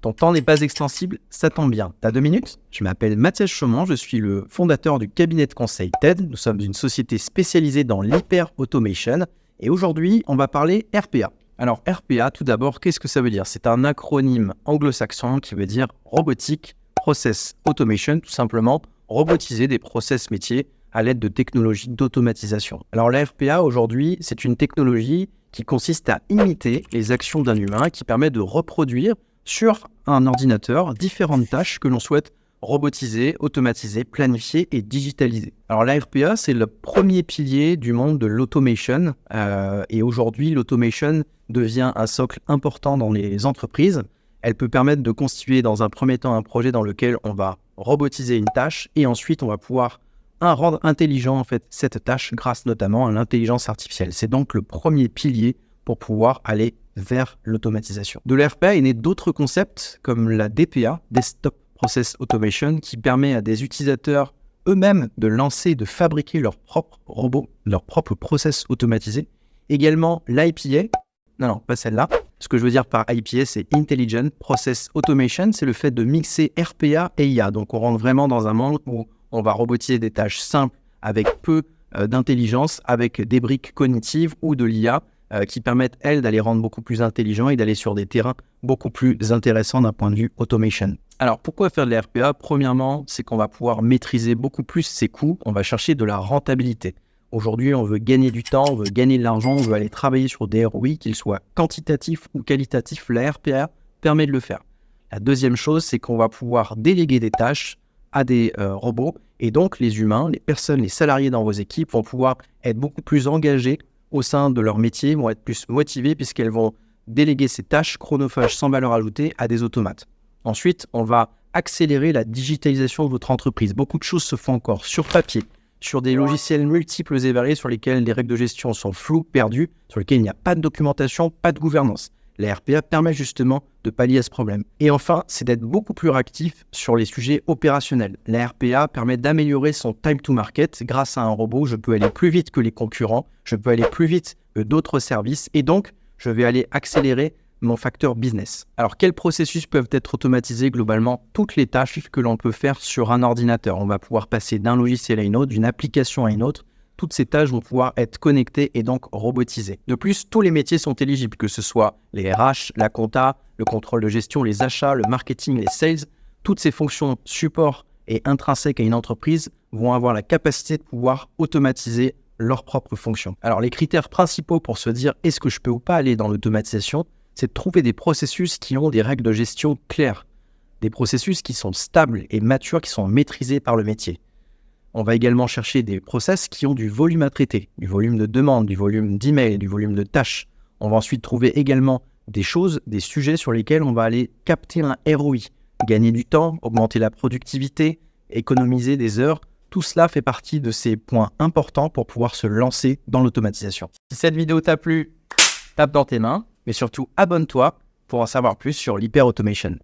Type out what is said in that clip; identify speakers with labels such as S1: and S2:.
S1: Ton temps n'est pas extensible, ça tombe bien. T'as 2 minutes? Je m'appelle Mathias Chaumont, je suis le fondateur du cabinet de conseil TED. Nous sommes une société spécialisée dans l'hyper-automation et aujourd'hui, on va parler RPA. Alors RPA, tout d'abord, qu'est-ce que ça veut dire? C'est un acronyme anglo-saxon qui veut dire Robotic Process Automation, tout simplement robotiser des process métiers à l'aide de technologies d'automatisation. Alors la RPA aujourd'hui, c'est une technologie qui consiste à imiter les actions d'un humain qui permet de reproduire sur un ordinateur différentes tâches que l'on souhaite robotiser, automatiser, planifier et digitaliser. Alors la RPA, c'est le premier pilier du monde de l'automation et aujourd'hui, l'automation devient un socle important dans les entreprises. Elle peut permettre de constituer dans un premier temps un projet dans lequel on va robotiser une tâche et ensuite on va pouvoir rendre intelligent en fait cette tâche grâce notamment à l'intelligence artificielle. C'est donc le premier pilier pour pouvoir aller vers l'automatisation. De l'RPA est né d'autres concepts comme la DPA, Desktop Process Automation, qui permet à des utilisateurs eux-mêmes de lancer, de fabriquer leurs propres robots, leurs propres process automatisés. Également l'IPA, non, pas celle-là. Ce que je veux dire par IPA, c'est Intelligent Process Automation, c'est le fait de mixer RPA et IA. Donc on rentre vraiment dans un monde où on va robotiser des tâches simples avec peu d'intelligence, avec des briques cognitives ou de l'IA qui permettent, elles, d'aller rendre beaucoup plus intelligents et d'aller sur des terrains beaucoup plus intéressants d'un point de vue automation. Alors, pourquoi faire de la RPA? Premièrement, c'est qu'on va pouvoir maîtriser beaucoup plus ses coûts. On va chercher de la rentabilité. Aujourd'hui, on veut gagner du temps, on veut gagner de l'argent, on veut aller travailler sur des ROI, qu'ils soient quantitatifs ou qualitatifs. La RPA permet de le faire. La deuxième chose, c'est qu'on va pouvoir déléguer des tâches à des robots et donc les humains, les personnes, les salariés dans vos équipes vont pouvoir être beaucoup plus engagés au sein de leur métier, vont être plus motivés puisqu'elles vont déléguer ces tâches chronophages sans valeur ajoutée à des automates. Ensuite, on va accélérer la digitalisation de votre entreprise. Beaucoup de choses se font encore sur papier, sur des logiciels multiples et variés sur lesquels les règles de gestion sont floues, perdues, sur lesquels il n'y a pas de documentation, pas de gouvernance. La RPA permet justement de pallier à ce problème. Et enfin, c'est d'être beaucoup plus réactif sur les sujets opérationnels. La RPA permet d'améliorer son time to market. Grâce à un robot, je peux aller plus vite que les concurrents, je peux aller plus vite que d'autres services et donc, je vais aller accélérer mon facteur business. Alors, quels processus peuvent être automatisés globalement? Toutes les tâches que l'on peut faire sur un ordinateur. On va pouvoir passer d'un logiciel à une autre, d'une application à une autre. Toutes ces tâches vont pouvoir être connectées et donc robotisées. De plus, tous les métiers sont éligibles, que ce soit les RH, la compta, le contrôle de gestion, les achats, le marketing, les sales. Toutes ces fonctions support et intrinsèques à une entreprise vont avoir la capacité de pouvoir automatiser leurs propres fonctions. Alors, les critères principaux pour se dire est-ce que je peux ou pas aller dans l'automatisation, c'est de trouver des processus qui ont des règles de gestion claires, des processus qui sont stables et matures, qui sont maîtrisés par le métier. On va également chercher des process qui ont du volume à traiter, du volume de demandes, du volume d'emails, du volume de tâches. On va ensuite trouver également des choses, des sujets sur lesquels on va aller capter un ROI, gagner du temps, augmenter la productivité, économiser des heures. Tout cela fait partie de ces points importants pour pouvoir se lancer dans l'automatisation. Si cette vidéo t'a plu, tape dans tes mains, mais surtout abonne-toi pour en savoir plus sur l'hyper-automation.